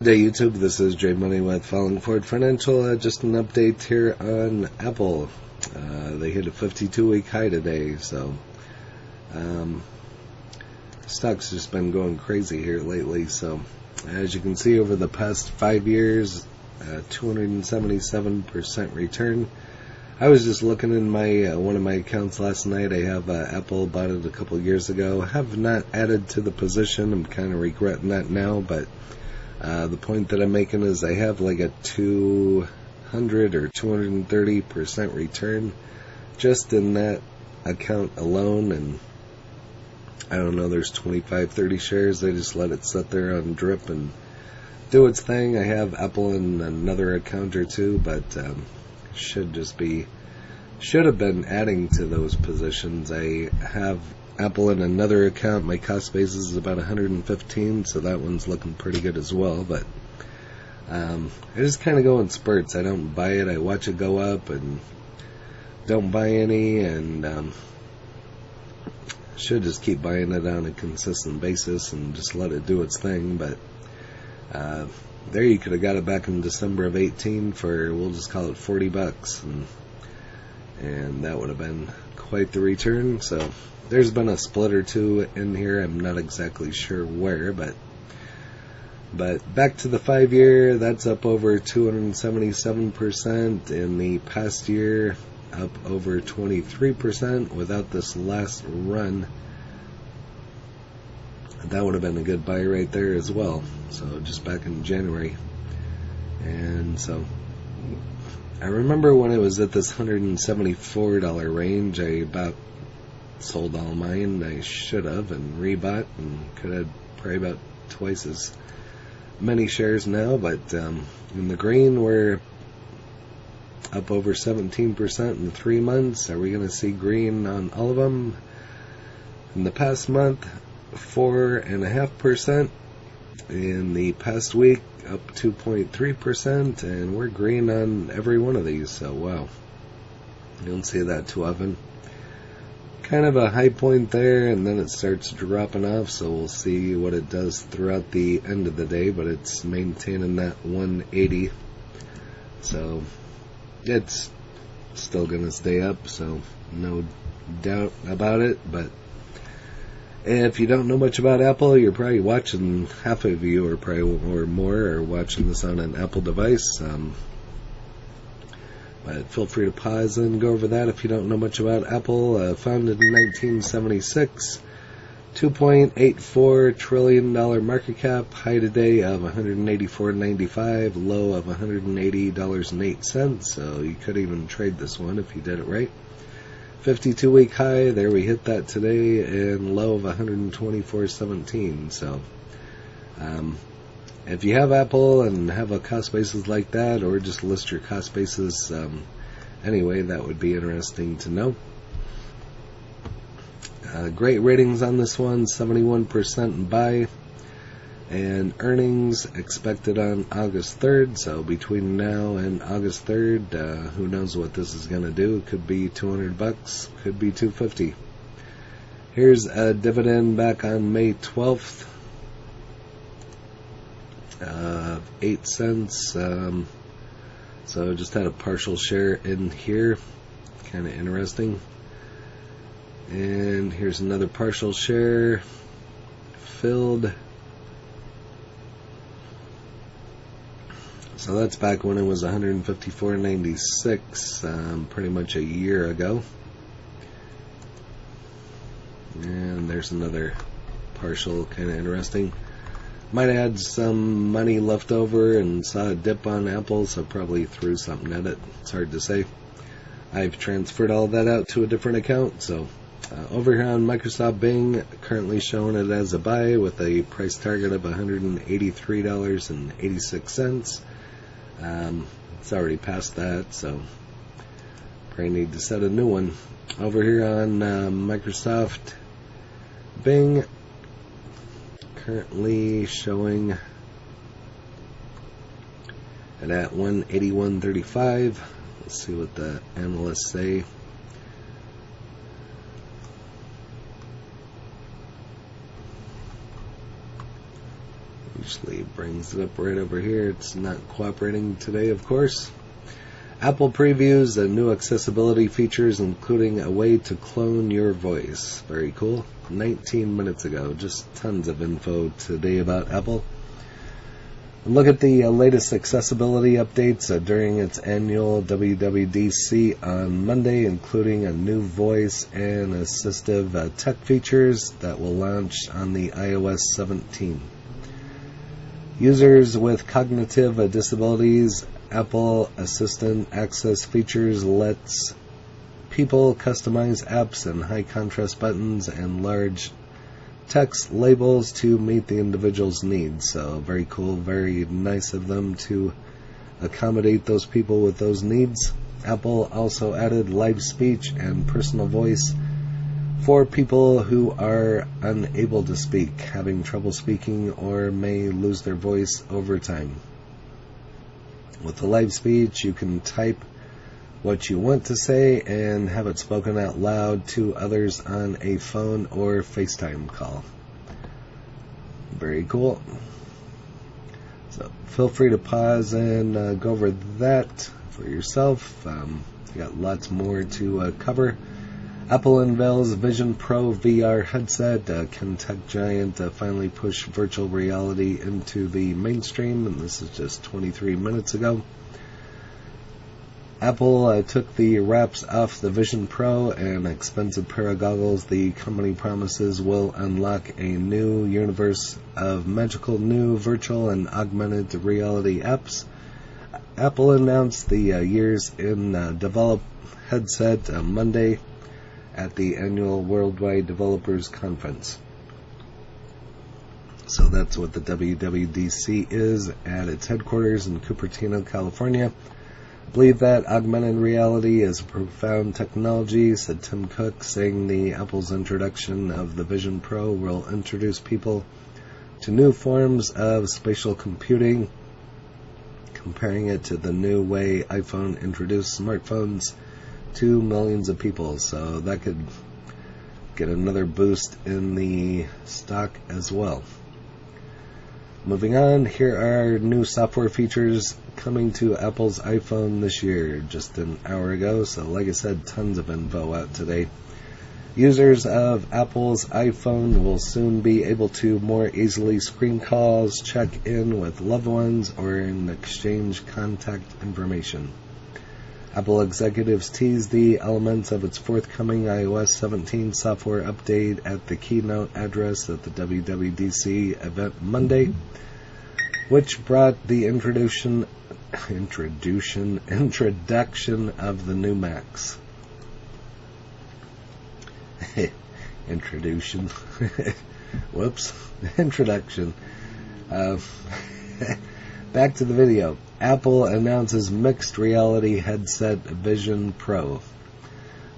Good day, YouTube. This is Jay Money with Falling Forward Financial. Just an update here on Apple. They hit a 52-week high today, so stock's just been going crazy here lately. So as you can see, over the past 5 years, 277% return. I was just looking in my one of my accounts last night. I have Apple, bought it a couple years ago. Have not added to the position. I'm kind of regretting that now, but the point that I'm making is I have like a 200 or 230% return just in that account alone, and I don't know, there's 25, 30 shares. I just let it sit there on drip and do its thing. I have Apple in another account or two, but should have been adding to those positions. I have Apple in another account. My cost basis is about 115, so that one's looking pretty good as well. But I just kind of go in spurts. I don't buy it. I watch it go up and don't buy any, and should just keep buying it on a consistent basis and just let it do its thing. But there, you could have got it back in December of 18 for, we'll just call it $40, and that would have been quite the return. So there's been a split or two in here. I'm not exactly sure where, but back to the 5 year, that's up over 277%. In the past year, up over 23%. Without this last run, that would have been a good buy right there as well. So just back in January. And so I remember when it was at this $174 range, I about sold all mine. I should have, and rebought, and could have probably about twice as many shares now. But in the green, we're up over 17% in 3 months. Are we going to see green on all of them? In the past month, 4.5%. In the past week, up 2.3%, and we're green on every one of these. So wow, you don't see that too often. Kind of a high point there, and then it starts dropping off, so we'll see what it does throughout the end of the day, but it's maintaining that 180, so it's still gonna stay up, so no doubt about it. But if you don't know much about Apple, you're probably watching, half of you or probably or more are watching this on an Apple device. But feel free to pause and go over that if you don't know much about Apple. Founded in 1976, $2.84 trillion market cap, high today of $184.95, low of $180.08. So you could even trade this one if you did it right. 52-week high, there we hit that today, and low of $124.17. So if you have Apple and have a cost basis like that, or just list your cost basis anyway, that would be interesting to know. Great ratings on this one, 71% buy, and earnings expected on August 3rd. So between now and August 3rd, who knows what this is going to do. It could be $200, could be $250. Here's a dividend back on May 12th. 8 cents. So just had a partial share in here. Kind of interesting. And here's another partial share filled. So that's back when it was $154.96, pretty much a year ago. And there's another partial, kind of interesting. Might have had some money left over and saw a dip on Apple, so probably threw something at it. It's hard to say. I've transferred all that out to a different account. So over here on Microsoft Bing, currently showing it as a buy with a price target of $183.86. It's already past that, so probably need to set a new one. Over here on Microsoft Bing, currently showing it at $181.35. Let's see what the analysts say. Just leave It brings it up right over here. It's not cooperating today, of course. Apple previews the new accessibility features, including a way to clone your voice. Very cool. 19 minutes ago. Just tons of info today about Apple. And look at the latest accessibility updates during its annual WWDC on Monday, including a new voice and assistive tech features that will launch on the iOS 17. Users with cognitive disabilities, Apple Assistant access features lets people customize apps and high contrast buttons and large text labels to meet the individual's needs. So very cool, very nice of them to accommodate those people with those needs. Apple also added live speech and personal voice for people who are unable to speak, having trouble speaking, or may lose their voice over time. With the live speech, you can type what you want to say and have it spoken out loud to others on a phone or FaceTime call. Very cool. So feel free to pause and go over that for yourself. You got lots more to cover. Apple unveils Vision Pro VR headset. Can tech giant finally push virtual reality into the mainstream? And this is just 23 minutes ago. Apple took the wraps off the Vision Pro, an expensive pair of goggles the company promises will unlock a new universe of magical new virtual and augmented reality apps. Apple announced the years in develop headset Monday at the annual Worldwide Developers Conference. So that's what the WWDC is at its headquarters in Cupertino, California. I believe that augmented reality is a profound technology, said Tim Cook, saying the Apple's introduction of the Vision Pro will introduce people to new forms of spatial computing, comparing it to the new way iPhone introduced smartphones to millions of people. So that could get another boost in the stock as well. Moving on, here are new software features coming to Apple's iPhone this year, just an hour ago. So like I said, tons of info out today. Users of Apple's iPhone will soon be able to more easily screen calls, check in with loved ones, or exchange contact information. Apple executives teased the elements of its forthcoming iOS 17 software update at the keynote address at the WWDC event Monday, which brought the introduction of the new Macs. Introduction. Whoops. Introduction. Back to the video. Apple announces mixed reality headset Vision Pro.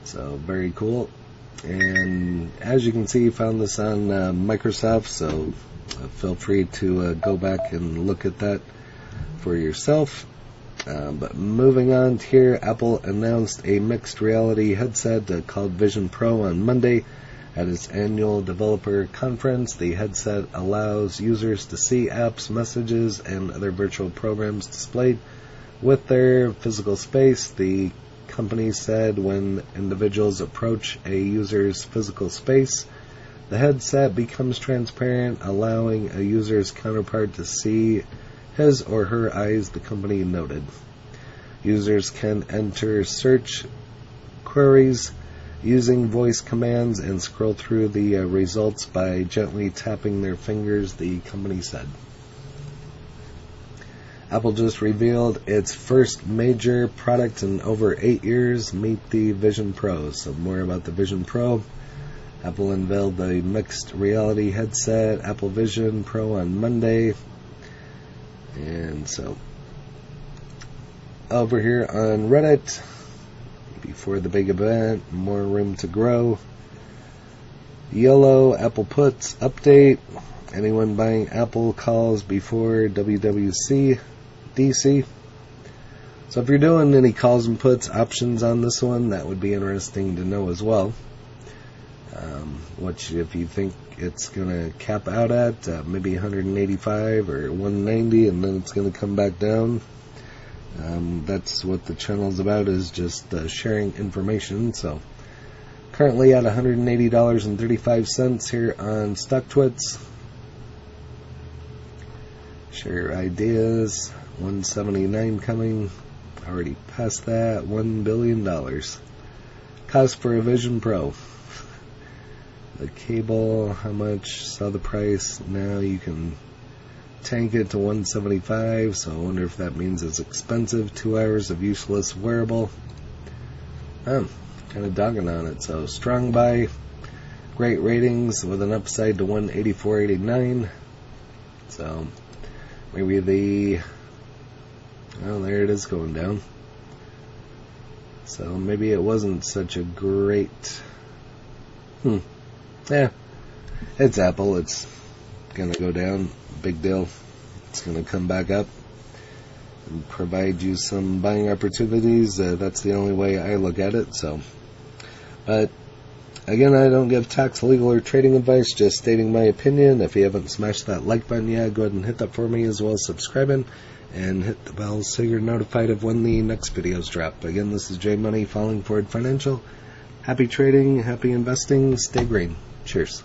So, very cool. And as you can see, found this on Microsoft, so feel free to go back and look at that for yourself. But moving on here, Apple announced a mixed reality headset called Vision Pro on Monday at its annual developer conference. The headset allows users to see apps, messages, and other virtual programs displayed with their physical space. The company said when individuals approach a user's physical space, the headset becomes transparent, allowing a user's counterpart to see his or her eyes, the company noted. Users can enter search queries using voice commands and scroll through the results by gently tapping their fingers, the company said. Apple just revealed its first major product in over 8 years, meet the Vision Pro. So more about the Vision Pro. Apple unveiled the mixed reality headset, Apple Vision Pro, on Monday. And so, over here on Reddit, before the big event, more room to grow. YOLO Apple puts update. Anyone buying Apple calls before WWDC. So if you're doing any calls and puts options on this one, that would be interesting to know as well. Which, if you think it's going to cap out at, maybe 185 or 190, and then it's going to come back down. That's what the channel's about, is just sharing information. So currently at $180.35 here on StockTwits. Share your ideas. 179 coming. Already past that. $1 billion. Cost for a Vision Pro. The cable, how much? Saw the price. Now you can tank it to 175, so I wonder if that means it's expensive. 2 hours of useless wearable. I'm kind of dogging on it. So strong buy. Great ratings with an upside to 184.89. So maybe oh, there it is going down. So maybe it wasn't such a great. Yeah, it's Apple. It's gonna go down. Big deal. It's gonna come back up and provide you some buying opportunities. That's the only way I look at it. So, but again, I don't give tax, legal, or trading advice, just stating my opinion. If you haven't smashed that like button yet, go ahead and hit that for me, as well as subscribing and hit the bell so you're notified of when the next videos drop. Again, this is J Money, Falling Forward Financial. Happy trading, happy investing, stay green. Cheers.